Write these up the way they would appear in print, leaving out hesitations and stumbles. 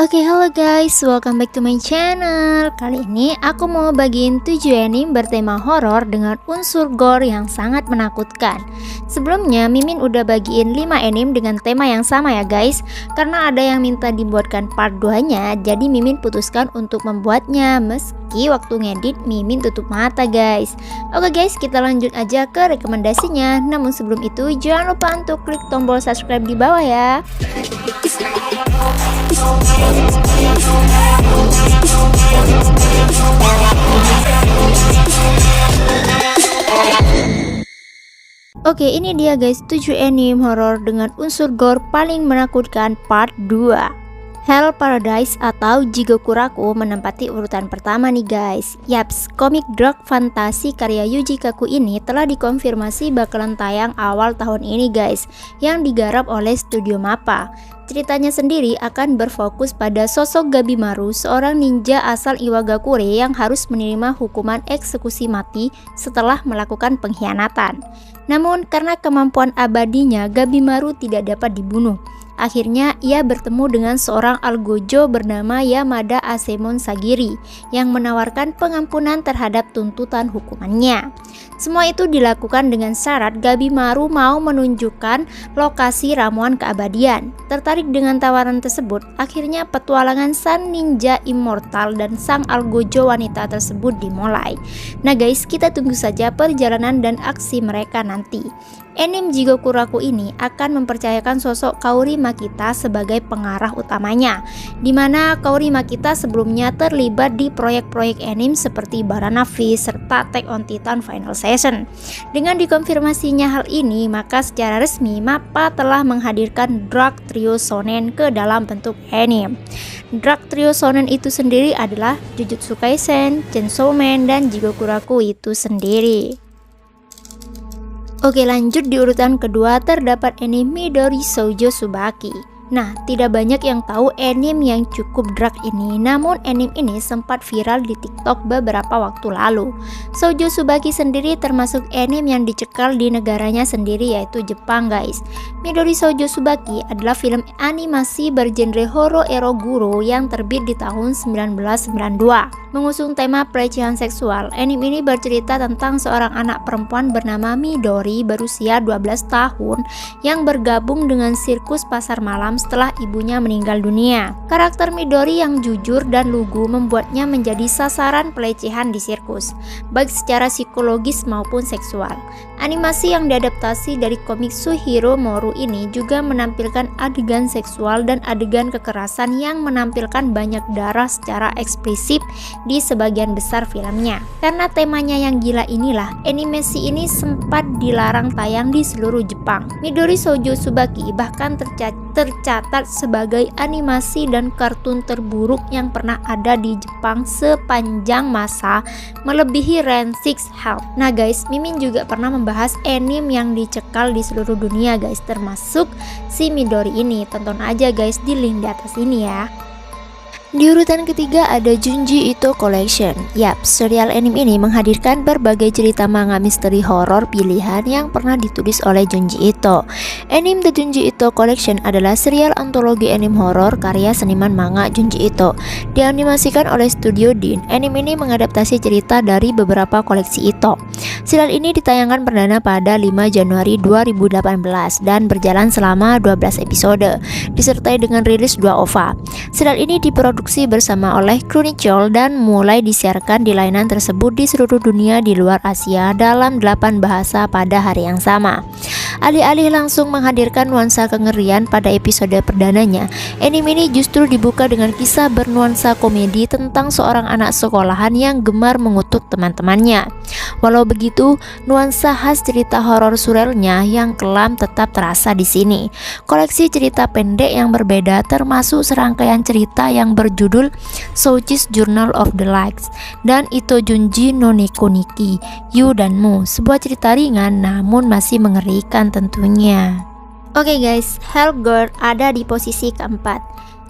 Oke, halo guys, welcome back to my channel. Kali ini aku mau bagiin 7 anime bertema horor dengan unsur gore yang sangat menakutkan. Sebelumnya Mimin udah bagiin 5 anime dengan tema yang sama ya guys. Karena ada yang minta dibuatkan part 2-nya, jadi Mimin putuskan untuk membuatnya. Meski waktu ngedit Mimin tutup mata guys. Oke guys, kita lanjut aja ke rekomendasinya. Namun sebelum itu jangan lupa untuk klik tombol subscribe di bawah ya. Oke, ini dia guys 7 anime horor dengan unsur gore paling menakutkan part 2. Hell Paradise atau Jigokuraku menempati urutan pertama nih guys. Yaps, komik drug fantasi karya Yuji Kaku ini telah dikonfirmasi bakalan tayang awal tahun ini guys, yang digarap oleh Studio Mappa. Ceritanya sendiri akan berfokus pada sosok Gabimaru, seorang ninja asal Iwagakure yang harus menerima hukuman eksekusi mati setelah melakukan pengkhianatan. Namun karena kemampuan abadinya, Gabimaru tidak dapat dibunuh. Akhirnya ia bertemu dengan seorang algojo bernama Yamada Asemon Sagiri yang menawarkan pengampunan terhadap tuntutan hukumannya. Semua itu dilakukan dengan syarat Gabimaru mau menunjukkan lokasi ramuan keabadian. Tertarik dengan tawaran tersebut, akhirnya petualangan sang ninja immortal dan sang algojo wanita tersebut dimulai. Nah guys, kita tunggu saja perjalanan dan aksi mereka nanti. Anime Jigokuraku ini akan mempercayakan sosok Kaori Makita sebagai pengarah utamanya, dimana Kaori Makita sebelumnya terlibat di proyek-proyek anime seperti Banana Fish serta Attack on Titan Final Season. Dengan dikonfirmasinya hal ini, maka secara resmi Mappa telah menghadirkan drag trio shonen ke dalam bentuk anime. Drag trio shonen itu sendiri adalah Jujutsu Kaisen, Chainsaw Man, dan Jigokuraku itu sendiri. Oke, lanjut di urutan kedua terdapat anime Midori Shoujo Tsubaki. Nah, tidak banyak yang tahu anime yang cukup drag ini, namun anime ini sempat viral di TikTok beberapa waktu lalu. Shoujo Tsubaki sendiri termasuk anime yang dicekal di negaranya sendiri, yaitu Jepang guys. Midori Shoujo Tsubaki adalah film animasi bergenre horor eroguro yang terbit di tahun 1992. Mengusung tema pelecehan seksual, anime ini bercerita tentang seorang anak perempuan bernama Midori berusia 12 tahun yang bergabung dengan sirkus pasar malam setelah ibunya meninggal dunia. Karakter Midori yang jujur dan lugu membuatnya menjadi sasaran pelecehan di sirkus, baik secara psikologis maupun seksual. Animasi yang diadaptasi dari komik Suihiro Moru ini juga menampilkan adegan seksual dan adegan kekerasan yang menampilkan banyak darah secara eksplisit di sebagian besar filmnya. Karena temanya yang gila inilah, animasi ini sempat dilarang tayang di seluruh Jepang. Midori Shoujo Tsubaki bahkan tercatat sebagai animasi dan kartun terburuk yang pernah ada di Jepang sepanjang masa, melebihi range 6 Help. Nah guys, Mimin juga pernah membahas anime yang dicekal di seluruh dunia guys, termasuk si Midori ini. Tonton aja guys di link di atas ini ya. Di urutan ketiga ada Junji Ito Collection. Yap, serial anime ini menghadirkan berbagai cerita manga misteri horor pilihan yang pernah ditulis oleh Junji Ito. Anime The Junji Ito Collection adalah serial antologi anime horor karya seniman manga Junji Ito. Dianimasikan oleh Studio Deen. Anime ini mengadaptasi cerita dari beberapa koleksi Ito. Serial ini ditayangkan perdana pada 5 Januari 2018 dan berjalan selama 12 episode, disertai dengan rilis 2 OVA. Serial ini diproduksi bersama oleh Crunchyroll dan mulai disiarkan di layanan tersebut di seluruh dunia di luar Asia dalam 8 bahasa pada hari yang sama. Alih-alih langsung menghadirkan nuansa kengerian pada episode perdananya, anime ini justru dibuka dengan kisah bernuansa komedi tentang seorang anak sekolahan yang gemar mengutuk teman-temannya. Walau begitu, nuansa khas cerita horor surrealnya yang kelam tetap terasa di sini. Koleksi cerita pendek yang berbeda termasuk serangkaian cerita yang berjudul Souchi's Journal of the Lights dan Ito Junji no Nekoniki, You dan Mu, sebuah cerita ringan namun masih mengerikan tentunya. Oke guys, Hellgirl ada di posisi keempat.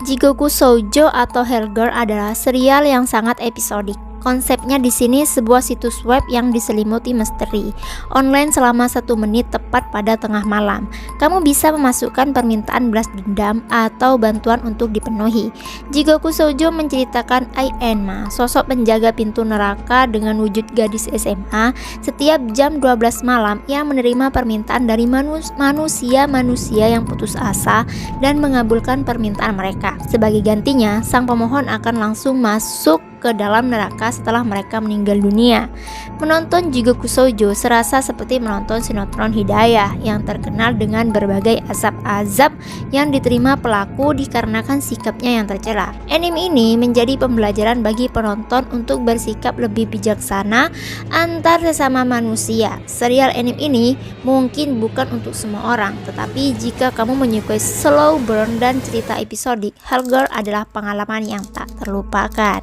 Jigoku Shoujo atau Hellgirl adalah serial yang sangat episodik. Konsepnya di sini sebuah situs web yang diselimuti misteri online selama 1 menit tepat pada tengah malam. Kamu bisa memasukkan permintaan balas dendam atau bantuan untuk dipenuhi. Jigoku Shoujo menceritakan Ai Enma, sosok penjaga pintu neraka dengan wujud gadis SMA. Setiap jam 12 malam ia menerima permintaan dari manusia-manusia yang putus asa dan mengabulkan permintaan mereka. Sebagai gantinya, sang pemohon akan langsung masuk ke dalam neraka setelah mereka meninggal dunia. Menonton Jigoku Shoujo serasa seperti menonton sinetron Hidayah yang terkenal dengan berbagai azab-azab yang diterima pelaku dikarenakan sikapnya yang tercela. Anime ini menjadi pembelajaran bagi penonton untuk bersikap lebih bijaksana antar sesama manusia. Serial anime ini mungkin bukan untuk semua orang, tetapi jika kamu menyukai slow burn dan cerita episodik, Hellgirl adalah pengalaman yang tak terlupakan.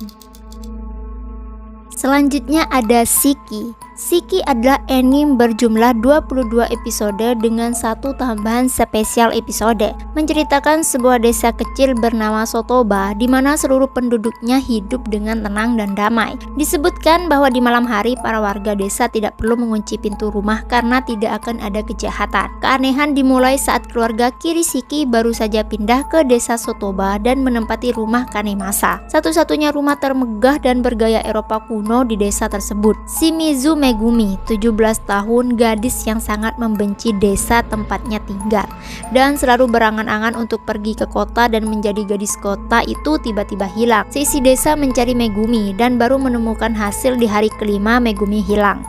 Selanjutnya ada Shiki. Shiki adalah anime berjumlah 22 episode dengan satu tambahan spesial episode, menceritakan sebuah desa kecil bernama Sotoba di mana seluruh penduduknya hidup dengan tenang dan damai. Disebutkan bahwa di malam hari para warga desa tidak perlu mengunci pintu rumah karena tidak akan ada kejahatan. Keanehan dimulai saat keluarga Kirishiki baru saja pindah ke desa Sotoba dan menempati rumah Kanemasa, satu-satunya rumah termegah dan bergaya Eropa kuno di desa tersebut. Shimizu Megumi, 17 tahun, gadis yang sangat membenci desa tempatnya tinggal dan selalu berangan-angan untuk pergi ke kota dan menjadi gadis kota, itu tiba-tiba hilang. Seisi desa mencari Megumi dan baru menemukan hasil di hari kelima Megumi hilang.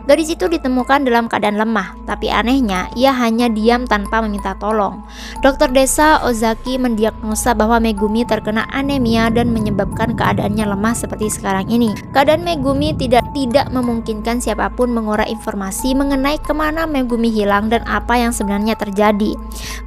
Gadis itu ditemukan dalam keadaan lemah, tapi anehnya ia hanya diam tanpa meminta tolong. Dokter desa Ozaki mendiagnosa bahwa Megumi terkena anemia dan menyebabkan keadaannya lemah seperti sekarang ini. Keadaan Megumi tidak memungkinkan siapapun mengurai informasi mengenai kemana Megumi hilang dan apa yang sebenarnya terjadi.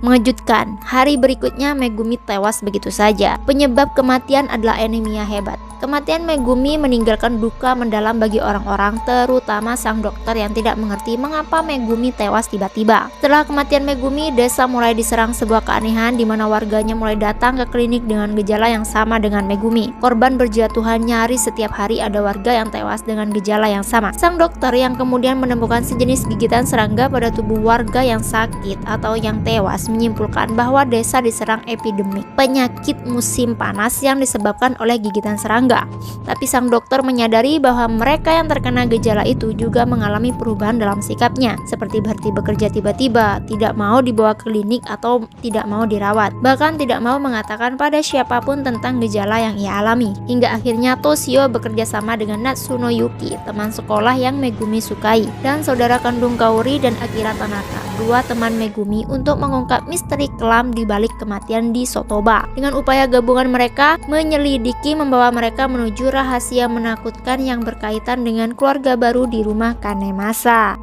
Mengejutkan, hari berikutnya Megumi tewas begitu saja. Penyebab kematian adalah anemia hebat. Kematian Megumi meninggalkan duka mendalam bagi orang-orang, terutama sang dokter yang tidak mengerti mengapa Megumi tewas tiba-tiba. Setelah kematian Megumi, desa mulai diserang sebuah keanehan di mana warganya mulai datang ke klinik dengan gejala yang sama dengan Megumi. Korban berjatuhan nyaris setiap hari ada warga yang tewas dengan gejala yang sama. Sang dokter yang kemudian menemukan sejenis gigitan serangga pada tubuh warga yang sakit atau yang tewas menyimpulkan bahwa desa diserang epidemik penyakit musim panas yang disebabkan oleh gigitan serangga. Tapi sang dokter menyadari bahwa mereka yang terkena gejala itu juga mengalami perubahan dalam sikapnya, seperti berhenti bekerja tiba-tiba, tidak mau dibawa ke klinik atau tidak mau dirawat, bahkan tidak mau mengatakan pada siapapun tentang gejala yang ia alami. Hingga akhirnya Toshio bekerja sama dengan Natsuno Yuki, teman sekolah yang Megumi sukai, dan saudara kandung Kaori dan Akira Tanaka, dua teman Megumi, untuk mengungkap misteri kelam di balik kematian di Sotoba. Dengan upaya gabungan mereka menyelidiki membawa mereka menuju rahasia menakutkan yang berkaitan dengan keluarga baru di rumah Kanemasa.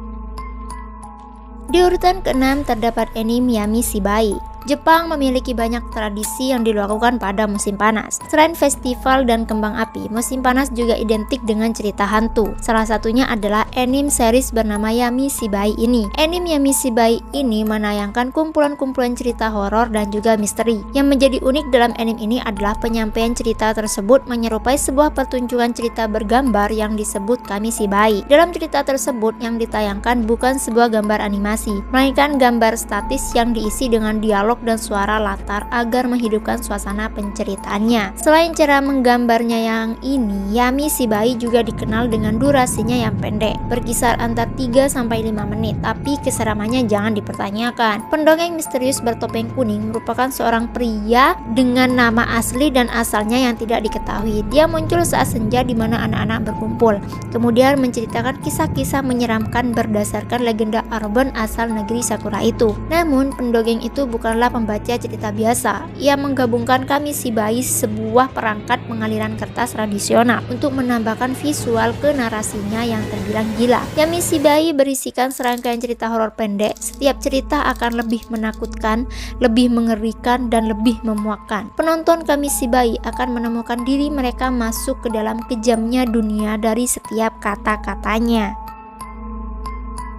Di urutan ke-6 terdapat anime Yami Shibai. Jepang memiliki banyak tradisi yang dilakukan pada musim panas. Selain festival dan kembang api, musim panas juga identik dengan cerita hantu. Salah satunya adalah anime series bernama Yami Shibai ini. Anime Yami Shibai ini menayangkan kumpulan-kumpulan cerita horor dan juga misteri. Yang menjadi unik dalam anime ini adalah penyampaian cerita tersebut menyerupai sebuah pertunjukan cerita bergambar yang disebut Kami Shibai. Dalam cerita tersebut yang ditayangkan bukan sebuah gambar animasi, melainkan gambar statis yang diisi dengan dialog dan suara latar agar menghidupkan suasana penceritaannya. Selain cara menggambarnya yang ini, Yami Shibai juga dikenal dengan durasinya yang pendek, berkisar antara 3-5 menit, tapi keseramannya jangan dipertanyakan. Pendongeng misterius bertopeng kuning merupakan seorang pria dengan nama asli dan asalnya yang tidak diketahui. Dia muncul saat senja di mana anak-anak berkumpul, kemudian menceritakan kisah-kisah menyeramkan berdasarkan legenda urban asal negeri Sakura itu. Namun, pendongeng itu bukanlah pembaca cerita biasa. Ia menggabungkan Kami Shibai, sebuah perangkat pengaliran kertas tradisional, untuk menambahkan visual ke narasinya yang terbilang gila. Yami Shibai berisikan serangkaian cerita horor pendek. Setiap cerita akan lebih menakutkan, lebih mengerikan, dan lebih memuakkan. Penonton Kami Shibai akan menemukan diri mereka masuk ke dalam kejamnya dunia dari setiap kata-katanya.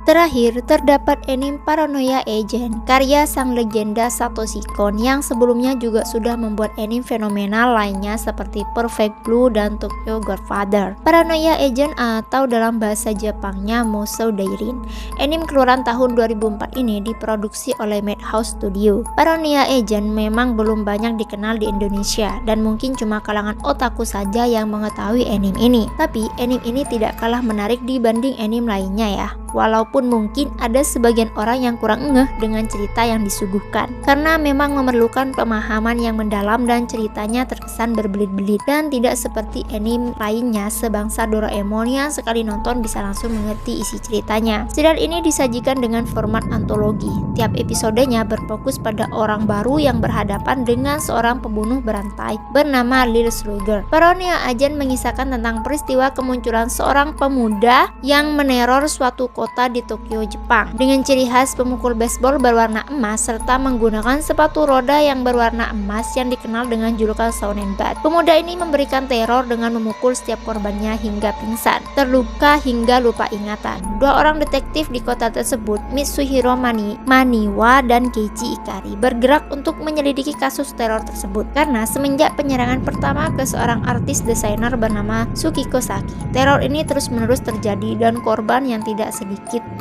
Terakhir, terdapat anime Paranoia Agent, karya sang legenda Satoshi Kon yang sebelumnya juga sudah membuat anime fenomenal lainnya seperti Perfect Blue dan Tokyo Godfather. Paranoia Agent atau dalam bahasa Jepangnya Musou Dairin. Anime keluaran tahun 2004 ini diproduksi oleh Madhouse Studio. Paranoia Agent memang belum banyak dikenal di Indonesia dan mungkin cuma kalangan otaku saja yang mengetahui anime ini. Tapi anime ini tidak kalah menarik dibanding anime lainnya ya. Walaupun mungkin ada sebagian orang yang kurang ngeh dengan cerita yang disuguhkan, karena memang memerlukan pemahaman yang mendalam dan ceritanya terkesan berbelit-belit dan tidak seperti anime lainnya sebangsa Doraemon yang sekali nonton bisa langsung mengerti isi ceritanya. Serial ini disajikan dengan format antologi. Tiap episodenya berfokus pada orang baru yang berhadapan dengan seorang pembunuh berantai bernama Lil Slugger. Paranoia Agent mengisahkan tentang peristiwa kemunculan seorang pemuda yang meneror suatu kota di Tokyo, Jepang dengan ciri khas pemukul baseball berwarna emas serta menggunakan sepatu roda yang berwarna emas yang dikenal dengan julukan Shonen Bat. Pemuda ini memberikan teror dengan memukul setiap korbannya hingga pingsan, terluka hingga lupa ingatan. Dua orang detektif di kota tersebut, Mitsuhiro Maniwa dan Keiichi Ikari, bergerak untuk menyelidiki kasus teror tersebut karena semenjak penyerangan pertama ke seorang artis desainer bernama Tsukiko Saki, teror ini terus-menerus terjadi dan korban yang tidak sedikit.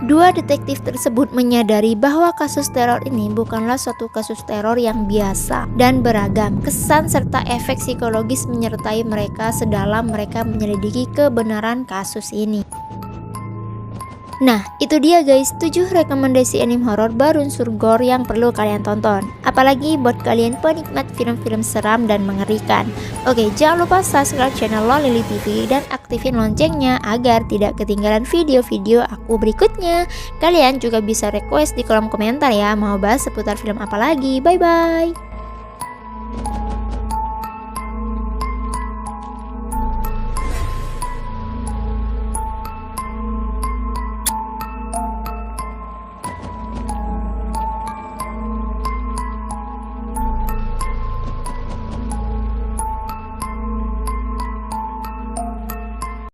Dua detektif tersebut menyadari bahwa kasus teror ini bukanlah suatu kasus teror yang biasa dan beragam. Kesan serta efek psikologis menyertai mereka sedalam mereka menyelidiki kebenaran kasus ini. Nah, itu dia guys, 7 rekomendasi anime horor berunsur gore yang perlu kalian tonton. Apalagi buat kalian penikmat film-film seram dan mengerikan. Oke, jangan lupa subscribe channel Lolili TV dan aktifin loncengnya agar tidak ketinggalan video-video aku berikutnya. Kalian juga bisa request di kolom komentar ya, mau bahas seputar film apa lagi. Bye-bye!